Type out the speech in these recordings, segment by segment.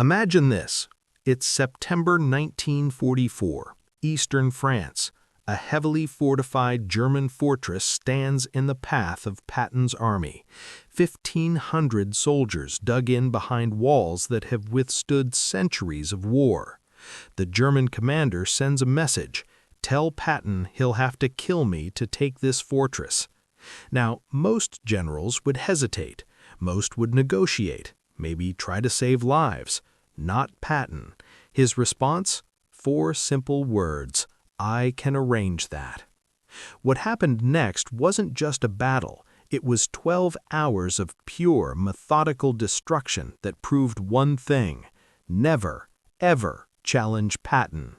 Imagine this. It's September 1944, Eastern France. A heavily fortified German fortress stands in the path of Patton's army. 1,500 soldiers dug in behind walls that have withstood centuries of war. The German commander sends a message. Tell Patton he'll have to kill me to take this fortress. Now, most generals would hesitate. Most would negotiate, maybe try to save lives. Not Patton. His response? 4 simple words. I can arrange that. What happened next wasn't just a battle. It was 12 hours of pure, methodical destruction that proved one thing. Never, ever challenge Patton.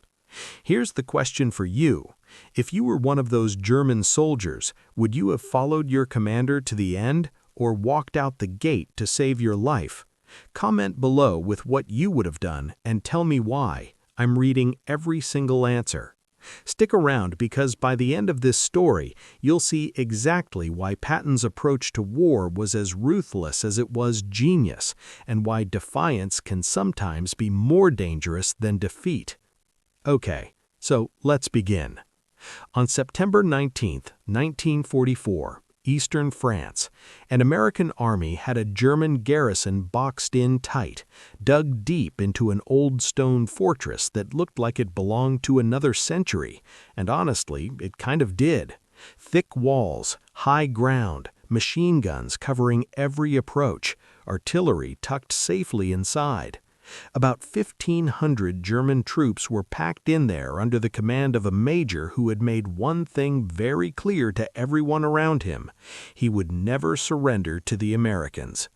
Here's the question for you. If you were one of those German soldiers, would you have followed your commander to the end or walked out the gate to save your life? Comment below with what you would have done and tell me why. I'm reading every single answer. Stick around because by the end of this story, you'll see exactly why Patton's approach to war was as ruthless as it was genius, and why defiance can sometimes be more dangerous than defeat. Okay, so let's begin. On September 19, 1944, Eastern France, an American army had a German garrison boxed in tight, dug deep into an old stone fortress that looked like it belonged to another century, and honestly, it kind of did. Thick walls, high ground, machine guns covering every approach, artillery tucked safely inside. About 1,500 German troops were packed in there under the command of a major who had made one thing very clear to everyone around him. He would never surrender to the Americans.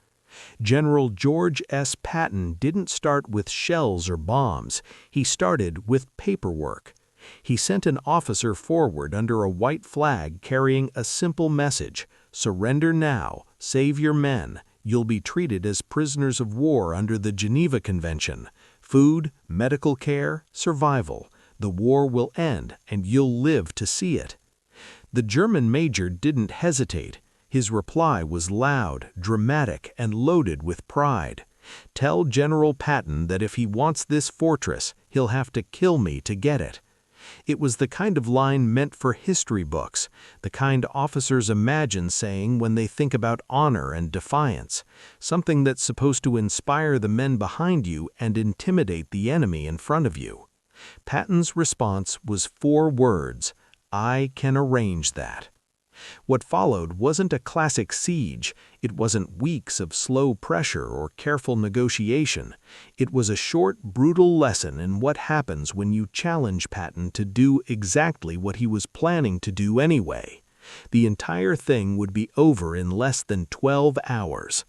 General George S. Patton didn't start with shells or bombs. He started with paperwork. He sent an officer forward under a white flag carrying a simple message: surrender now, save your men. You'll be treated as prisoners of war under the Geneva Convention. Food, medical care, survival. The war will end, and you'll live to see it. The German major didn't hesitate. His reply was loud, dramatic, and loaded with pride. Tell General Patton that if he wants this fortress, he'll have to kill me to get it. It was the kind of line meant for history books, the kind officers imagine saying when they think about honor and defiance, something that's supposed to inspire the men behind you and intimidate the enemy in front of you. Patton's response was 4 words: I can arrange that. What followed wasn't a classic siege. It wasn't weeks of slow pressure or careful negotiation. It was a short, brutal lesson in what happens when you challenge Patton to do exactly what he was planning to do anyway. The entire thing would be over in less than 12 hours.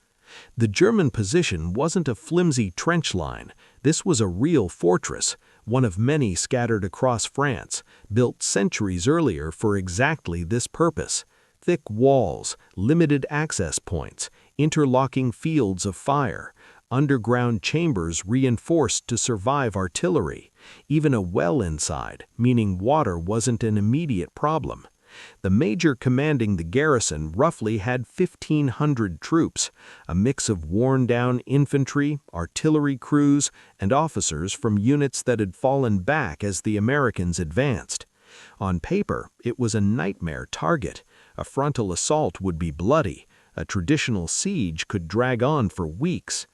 The German position wasn't a flimsy trench line. This was a real fortress, one of many scattered across France, built centuries earlier for exactly this purpose. Thick walls, limited access points, interlocking fields of fire, underground chambers reinforced to survive artillery, even a well inside, meaning water wasn't an immediate problem. The major commanding the garrison roughly had 1,500 troops, a mix of worn-down infantry, artillery crews, and officers from units that had fallen back as the Americans advanced. On paper, it was a nightmare target. A frontal assault would be bloody. A traditional siege could drag on for weeks.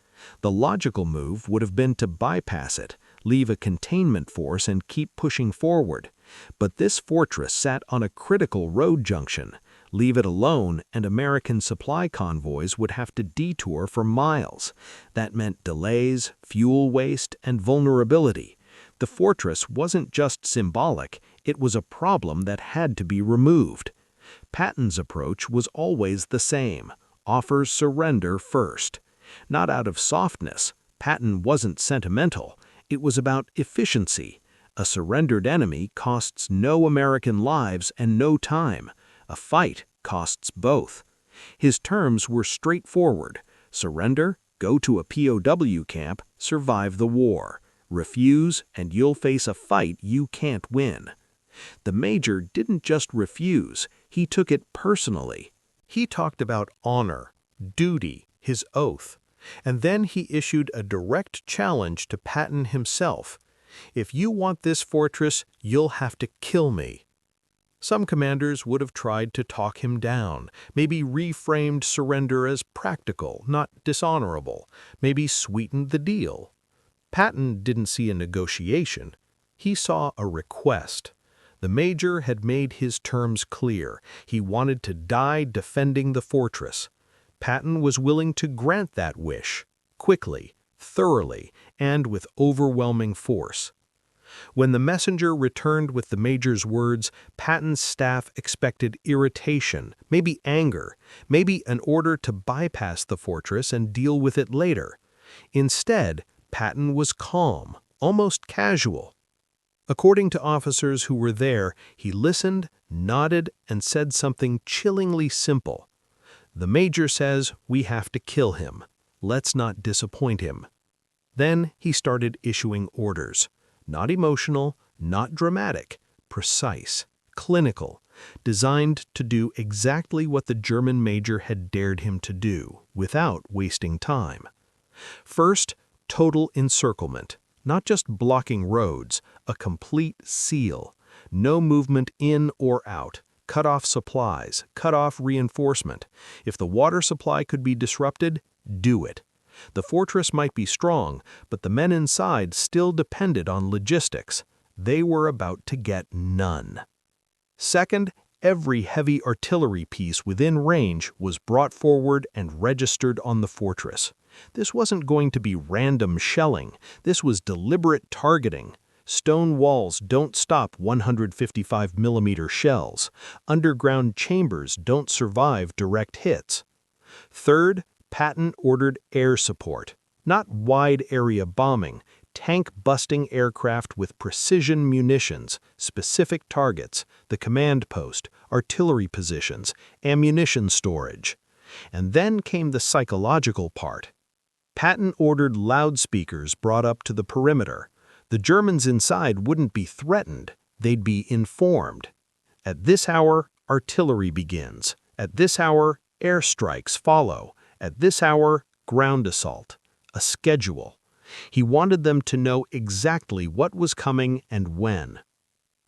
The logical move would have been to bypass it, leave a containment force and keep pushing forward. But this fortress sat on a critical road junction. Leave it alone, and American supply convoys would have to detour for miles. That meant delays, fuel waste, and vulnerability. The fortress wasn't just symbolic, it was a problem that had to be removed. Patton's approach was always the same: offer surrender first. Not out of softness. Patton wasn't sentimental. It was about efficiency. A surrendered enemy costs no American lives and no time. A fight costs both. His terms were straightforward: surrender, go to a POW camp, survive the war. Refuse, and you'll face a fight you can't win. The major didn't just refuse, he took it personally. He talked about honor, duty, his oath. And then he issued a direct challenge to Patton himself. "If you want this fortress, you'll have to kill me." Some commanders would have tried to talk him down, maybe reframed surrender as practical, not dishonorable, maybe sweetened the deal. Patton didn't see a negotiation. He saw a request. The major had made his terms clear. He wanted to die defending the fortress. Patton was willing to grant that wish, quickly, thoroughly, and with overwhelming force. When the messenger returned with the major's words, Patton's staff expected irritation, maybe anger, maybe an order to bypass the fortress and deal with it later. Instead, Patton was calm, almost casual. According to officers who were there, he listened, nodded, and said something chillingly simple. "The major says we have to kill him. Let's not disappoint him." Then he started issuing orders. Not emotional, not dramatic, precise, clinical, designed to do exactly what the German major had dared him to do, without wasting time. First, total encirclement, not just blocking roads, a complete seal. No movement in or out, cut off supplies, cut off reinforcement. If the water supply could be disrupted, do it. The fortress might be strong, but the men inside still depended on logistics. They were about to get none. Second, every heavy artillery piece within range was brought forward and registered on the fortress. This wasn't going to be random shelling. This was deliberate targeting. Stone walls don't stop 155mm shells. Underground chambers don't survive direct hits. Third, Patton ordered air support, not wide-area bombing, tank-busting aircraft with precision munitions, specific targets, the command post, artillery positions, ammunition storage. And then came the psychological part. Patton ordered loudspeakers brought up to the perimeter. The Germans inside wouldn't be threatened, they'd be informed. At this hour, artillery begins. At this hour, airstrikes follow. At this hour, ground assault. A schedule. He wanted them to know exactly what was coming and when.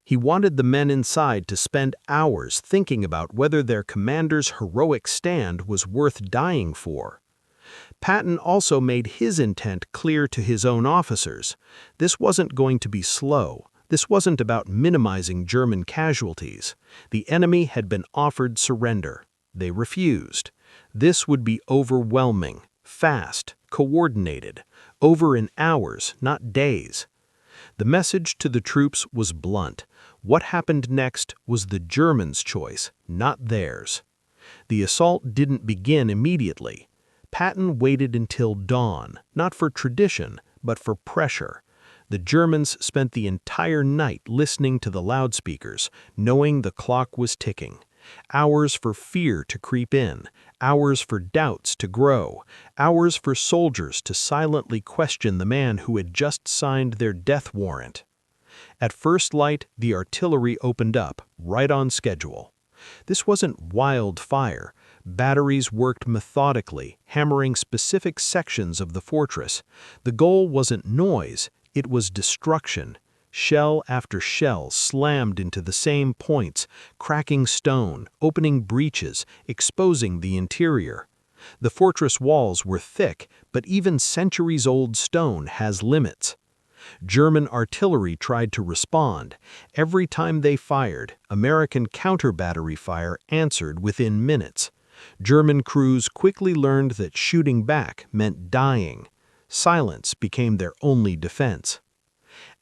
He wanted the men inside to spend hours thinking about whether their commander's heroic stand was worth dying for. Patton also made his intent clear to his own officers. This wasn't going to be slow. This wasn't about minimizing German casualties. The enemy had been offered surrender. They refused. This would be overwhelming, fast, coordinated, over in hours, not days. The message to the troops was blunt. What happened next was the Germans' choice, not theirs. The assault didn't begin immediately. Patton waited until dawn, not for tradition, but for pressure. The Germans spent the entire night listening to the loudspeakers, knowing the clock was ticking. Hours for fear to creep in, hours for doubts to grow, hours for soldiers to silently question the man who had just signed their death warrant. At first light, the artillery opened up, right on schedule. This wasn't wild fire. Batteries worked methodically, hammering specific sections of the fortress. The goal wasn't noise, it was destruction. Shell after shell slammed into the same points, cracking stone, opening breaches, exposing the interior. The fortress walls were thick, but even centuries-old stone has limits. German artillery tried to respond. Every time they fired, American counter-battery fire answered within minutes. German crews quickly learned that shooting back meant dying. Silence became their only defense.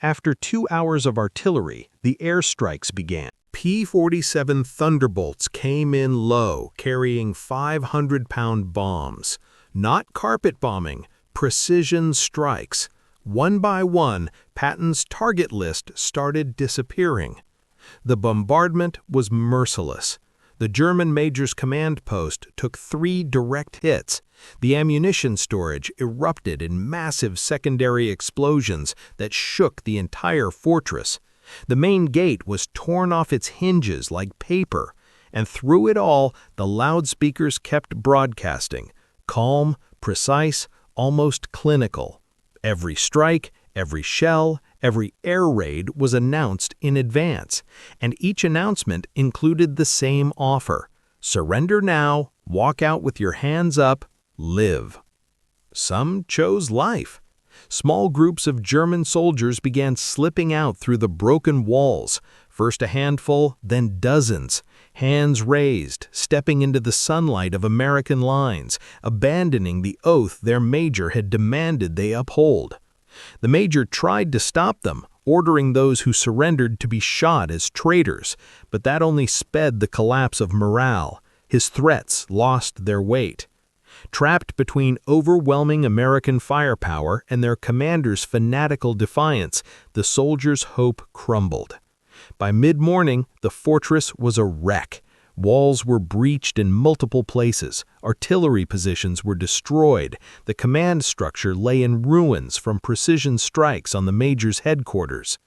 After 2 hours of artillery, the airstrikes began. P-47 Thunderbolts came in low, carrying 500-pound bombs. Not carpet bombing, precision strikes. One by one, Patton's target list started disappearing. The bombardment was merciless. The German major's command post took 3 direct hits. The ammunition storage erupted in massive secondary explosions that shook the entire fortress. The main gate was torn off its hinges like paper, and through it all, the loudspeakers kept broadcasting, calm, precise, almost clinical. Every strike, every shell, every air raid was announced in advance, and each announcement included the same offer: surrender now, walk out with your hands up, live. Some chose life. Small groups of German soldiers began slipping out through the broken walls, first a handful, then dozens, hands raised, stepping into the sunlight of American lines, abandoning the oath their major had demanded they uphold. The major tried to stop them, ordering those who surrendered to be shot as traitors, but that only sped the collapse of morale. His threats lost their weight. Trapped between overwhelming American firepower and their commander's fanatical defiance, the soldiers' hope crumbled. By mid-morning, the fortress was a wreck. Walls were breached in multiple places, artillery positions were destroyed, the command structure lay in ruins from precision strikes on the major's headquarters.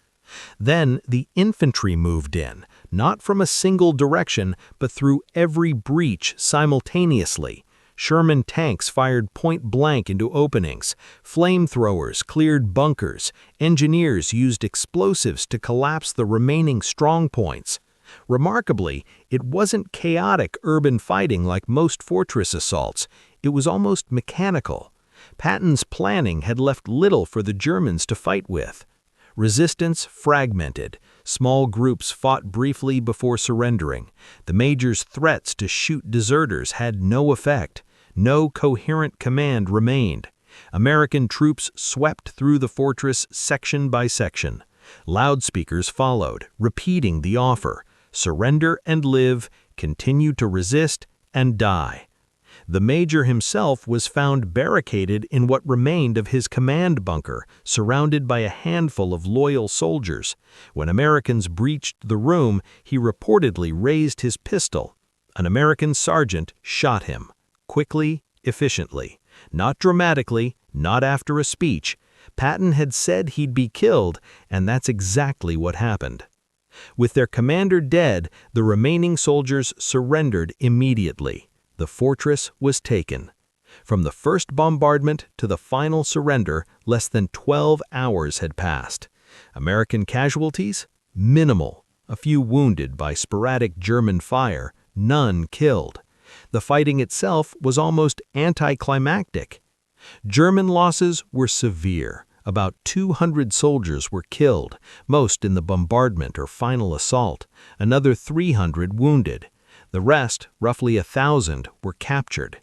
Then the infantry moved in, not from a single direction, but through every breach simultaneously. Sherman tanks fired point-blank into openings, flamethrowers cleared bunkers, engineers used explosives to collapse the remaining strongpoints. Remarkably, it wasn't chaotic urban fighting like most fortress assaults. It was almost mechanical. Patton's planning had left little for the Germans to fight with. Resistance fragmented. Small groups fought briefly before surrendering. The major's threats to shoot deserters had no effect. No coherent command remained. American troops swept through the fortress section by section. Loudspeakers followed, repeating the offer: surrender and live, continue to resist and die. The major himself was found barricaded in what remained of his command bunker, surrounded by a handful of loyal soldiers. When Americans breached the room, he reportedly raised his pistol. An American sergeant shot him. Quickly, efficiently. Not dramatically, not after a speech. Patton had said he'd be killed, and that's exactly what happened. With their commander dead, the remaining soldiers surrendered immediately. The fortress was taken. From the first bombardment to the final surrender, less than 12 hours had passed. American casualties? Minimal. A few wounded by sporadic German fire, none killed. The fighting itself was almost anticlimactic. German losses were severe. About 200 soldiers were killed, most in the bombardment or final assault, another 300 wounded. The rest, roughly 1,000, were captured.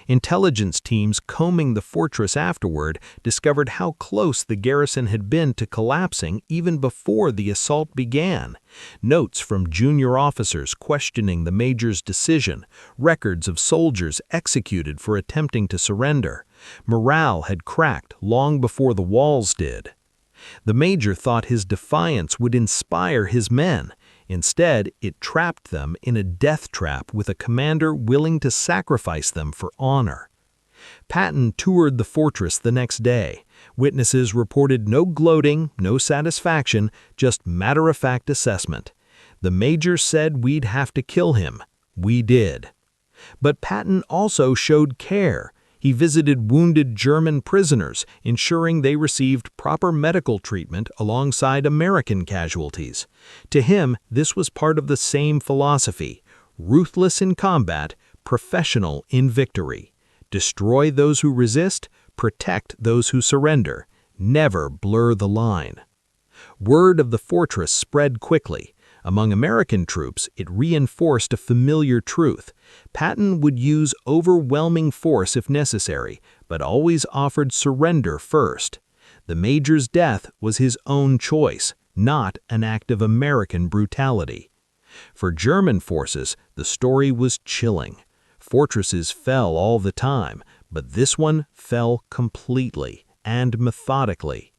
Intelligence teams combing the fortress afterward discovered how close the garrison had been to collapsing even before the assault began. Notes from junior officers questioning the major's decision, records of soldiers executed for attempting to surrender. Morale had cracked long before the walls did. The major thought his defiance would inspire his men. Instead, it trapped them in a death trap with a commander willing to sacrifice them for honor. Patton toured the fortress the next day. Witnesses reported no gloating, no satisfaction, just matter-of-fact assessment. The major said we'd have to kill him. We did. But Patton also showed care. He visited wounded German prisoners, ensuring they received proper medical treatment alongside American casualties. To him, this was part of the same philosophy: ruthless in combat, professional in victory. Destroy those who resist, protect those who surrender. Never blur the line. Word of the fortress spread quickly. Among American troops, it reinforced a familiar truth. Patton would use overwhelming force if necessary, but always offered surrender first. The major's death was his own choice, not an act of American brutality. For German forces, the story was chilling. Fortresses fell all the time, but this one fell completely and methodically.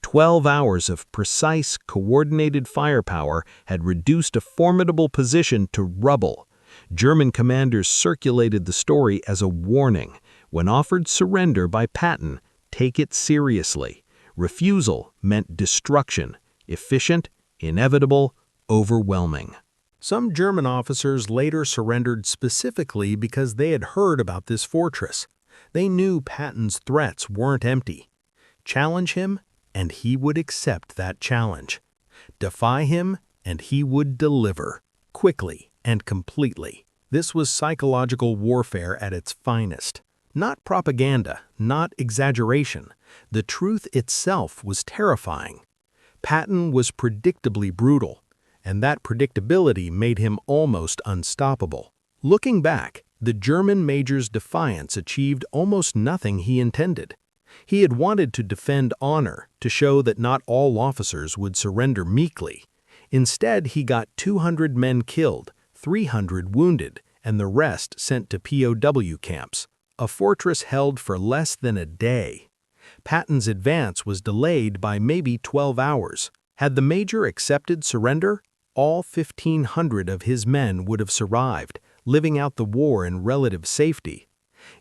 12 hours of precise, coordinated firepower had reduced a formidable position to rubble. German commanders circulated the story as a warning. When offered surrender by Patton, take it seriously. Refusal meant destruction. Efficient, inevitable, overwhelming. Some German officers later surrendered specifically because they had heard about this fortress. They knew Patton's threats weren't empty. Challenge him, and he would accept that challenge. Defy him, and he would deliver, quickly and completely. This was psychological warfare at its finest. Not propaganda, not exaggeration. The truth itself was terrifying. Patton was predictably brutal, and that predictability made him almost unstoppable. Looking back, the German major's defiance achieved almost nothing he intended. He had wanted to defend honor, to show that not all officers would surrender meekly. Instead, he got 200 men killed, 300 wounded, and the rest sent to POW camps, a fortress held for less than a day. Patton's advance was delayed by maybe 12 hours. Had the major accepted surrender, all 1,500 of his men would have survived, living out the war in relative safety.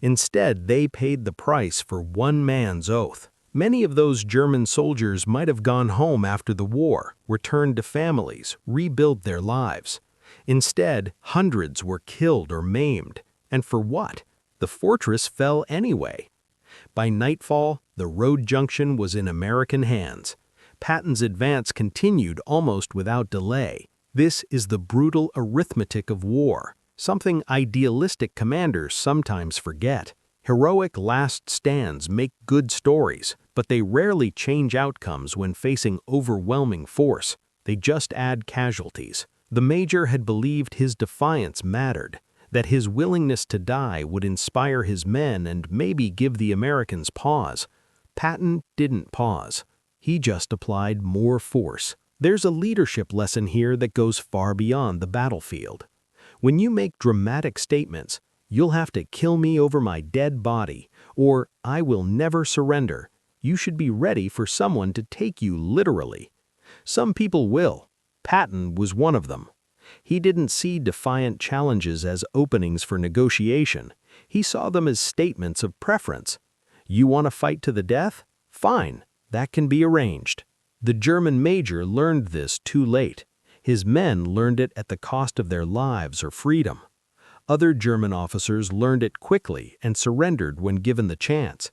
Instead, they paid the price for one man's oath. Many of those German soldiers might have gone home after the war, returned to families, rebuilt their lives. Instead, hundreds were killed or maimed. And for what? The fortress fell anyway. By nightfall, the road junction was in American hands. Patton's advance continued almost without delay. This is the brutal arithmetic of war, something idealistic commanders sometimes forget. Heroic last stands make good stories, but they rarely change outcomes when facing overwhelming force. They just add casualties. The major had believed his defiance mattered, that his willingness to die would inspire his men and maybe give the Americans pause. Patton didn't pause. He just applied more force. There's a leadership lesson here that goes far beyond the battlefield. When you make dramatic statements, "You'll have to kill me over my dead body," or "I will never surrender," you should be ready for someone to take you literally. Some people will. Patton was one of them. He didn't see defiant challenges as openings for negotiation. He saw them as statements of preference. You want to fight to the death? Fine, that can be arranged. The German major learned this too late. His men learned it at the cost of their lives or freedom. Other German officers learned it quickly and surrendered when given the chance.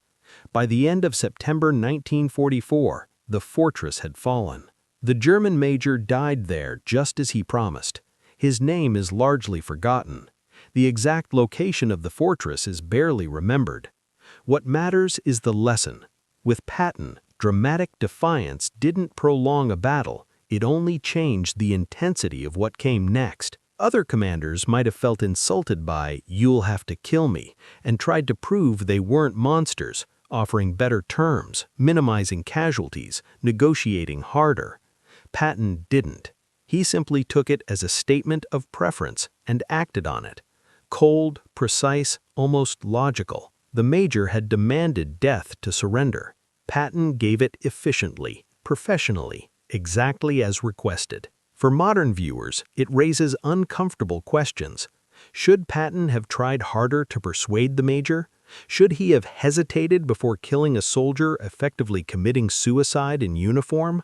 By the end of September 1944, the fortress had fallen. The German major died there just as he promised. His name is largely forgotten. The exact location of the fortress is barely remembered. What matters is the lesson. With Patton, dramatic defiance didn't prolong a battle, it only changed the intensity of what came next. Other commanders might have felt insulted by "you'll have to kill me" and tried to prove they weren't monsters, offering better terms, minimizing casualties, negotiating harder. Patton didn't. He simply took it as a statement of preference and acted on it. Cold, precise, almost logical. The major had demanded death to surrender. Patton gave it efficiently, professionally, exactly as requested. For modern viewers, it raises uncomfortable questions. Should Patton have tried harder to persuade the major? Should he have hesitated before killing a soldier effectively committing suicide in uniform?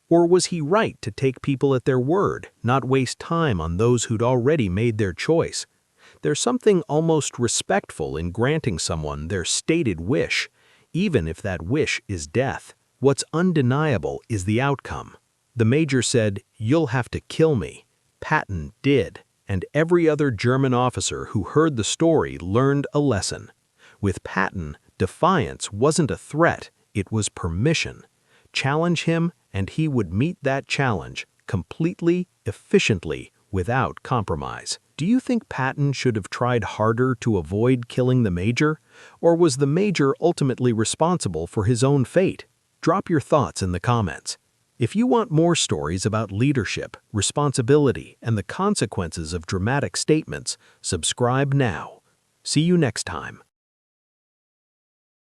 Or was he right to take people at their word, not waste time on those who'd already made their choice? There's something almost respectful in granting someone their stated wish, even if that wish is death. What's undeniable is the outcome. The major said, "You'll have to kill me." Patton did, and every other German officer who heard the story learned a lesson. With Patton, defiance wasn't a threat, it was permission. Challenge him, and he would meet that challenge completely, efficiently, without compromise. Do you think Patton should have tried harder to avoid killing the major? Or was the major ultimately responsible for his own fate? Drop your thoughts in the comments. If you want more stories about leadership, responsibility, and the consequences of dramatic statements, subscribe now. See you next time.